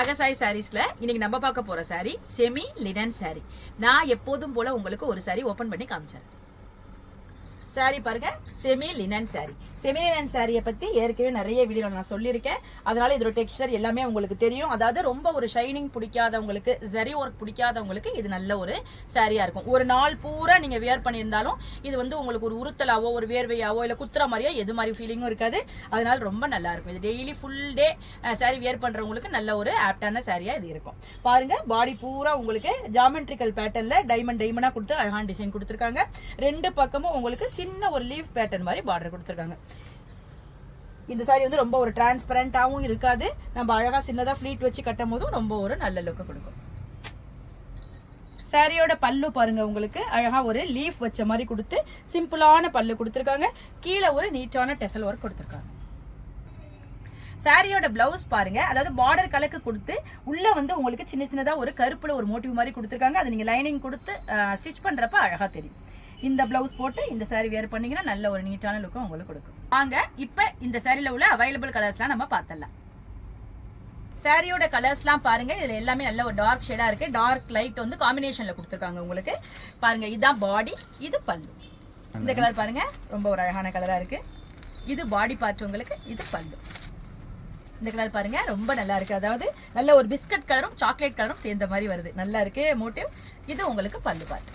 அழகசாய் சாரீஸ்ல இன்னைக்கு நம்ம பார்க்க போற சாரி செமி லினன் சாரி. நான் எப்போதும் போல உங்களுக்கு ஒரு சாரி ஓபன் பண்ணி காமிச்சேன். சாரி பாருங்க, semi linen sorry. Semi linen சாரியை பத்தி ஏற்கனவே நிறைய வீடியோ நான் சொல்லியிருக்கேன். அதனால இதோட டெக்ஸ்டர் எல்லாமே உங்களுக்கு தெரியும். அதாவது ரொம்ப ஒரு ஷைனிங் பிடிக்காதவங்களுக்கு, ஜரி ஒர்க் பிடிக்காதவங்களுக்கு இது நல்ல ஒரு சாரியா இருக்கும். ஒரு நாள் பூரா நீங்க வியர் பண்ணியிருந்தாலும் இது வந்து உங்களுக்கு ஒரு உறுத்தலாவோ ஒரு வேர்வையாவோ இல்ல குத்துற மாதிரியோ எது மாதிரி ஃபீலிங்கும் இருக்காது. அதனால ரொம்ப நல்லா இருக்கும். இது daily full day sorry wear பண்றவங்களுக்கு நல்ல ஒரு ஆப்டான சாரியா இது இருக்கும். பாருங்க, பாடி பூரா உங்களுக்கு ஜாமெட்ரிக்கல் பேட்டர்ன்ல டைமண்டா கொடுத்து அழகான டிசைன் கொடுத்துருக்காங்க. ரெண்டு பக்கமும் உங்களுக்கு சின்ன ஒரு லீஃப் பேட்டர்ன் மாதிரி பார்டர் கொடுத்துருக்காங்க. இந்த சாரி வந்து ரொம்ப ஒரு டிரான்ஸ்பரண்டாவும் இருக்காது. நம்ம அழகா சின்னதா ஃபிளீட் வச்சு கட்டும் போதும் ரொம்ப ஒரு நல்ல லுக் கொடுக்கும். சாரியோட பல்லு பாருங்க, உங்களுக்கு அழகா ஒரு லீஃப் வச்ச மாதிரி கொடுத்து சிம்பிளான பல்லு கொடுத்துருக்காங்க. கீழே ஒரு நீட்டான டெசல் ஒர்க் கொடுத்துருக்காங்க. சாரியோட பிளவுஸ் பாருங்க, அதாவது பார்டர் கலக்கு கொடுத்து உள்ள வந்து உங்களுக்கு சின்ன சின்னதா ஒரு கருப்புல ஒரு மோட்டிவ் மாதிரி கொடுத்துருக்காங்க. அது நீங்க லைனிங் கொடுத்து ஸ்டிச் பண்றப்ப அழகா தெரியும். இந்த பிளவுஸ் போட்டு இந்த சாரி வேர் பண்ணீங்கன்னா நல்ல ஒரு நீட்டான லுக்கும் உங்களுக்கு கொடுக்கும். வாங்க இப்ப இந்த சாரியில உள்ள அவைலபிள் கலர்ஸ்லாம் நம்ம பார்த்தலாம். சாரியோட கலர்ஸ்லாம் பாருங்க, இதுல எல்லாமே நல்ல ஒரு டார்க் ஷேடா இருக்கு. டார்க் லைட் வந்து காம்பினேஷன்ல கொடுத்துருக்காங்க உங்களுக்கு. பாருங்க, இதுதான் பாடி, இது பல்லு. இந்த கலர் பாருங்க, ரொம்ப ஒரு அழகான கலரா இருக்கு. இது பாடி பார்ட் உங்களுக்கு, இது பல்லு. இந்த கலர் பாருங்க, ரொம்ப நல்லா இருக்கு. அதாவது நல்ல ஒரு பிஸ்கட் கலரும் சாக்லேட் கலரும் சேர்ந்த மாதிரி வருது. நல்லா இருக்கு மோட்டிவ். இது உங்களுக்கு பல்லு பார்ட்.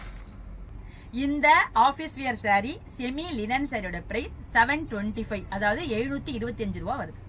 இந்த office wear sorry semi linen சாரியோட பிரைஸ் 725, அதாவது 725 ரூபா வருது.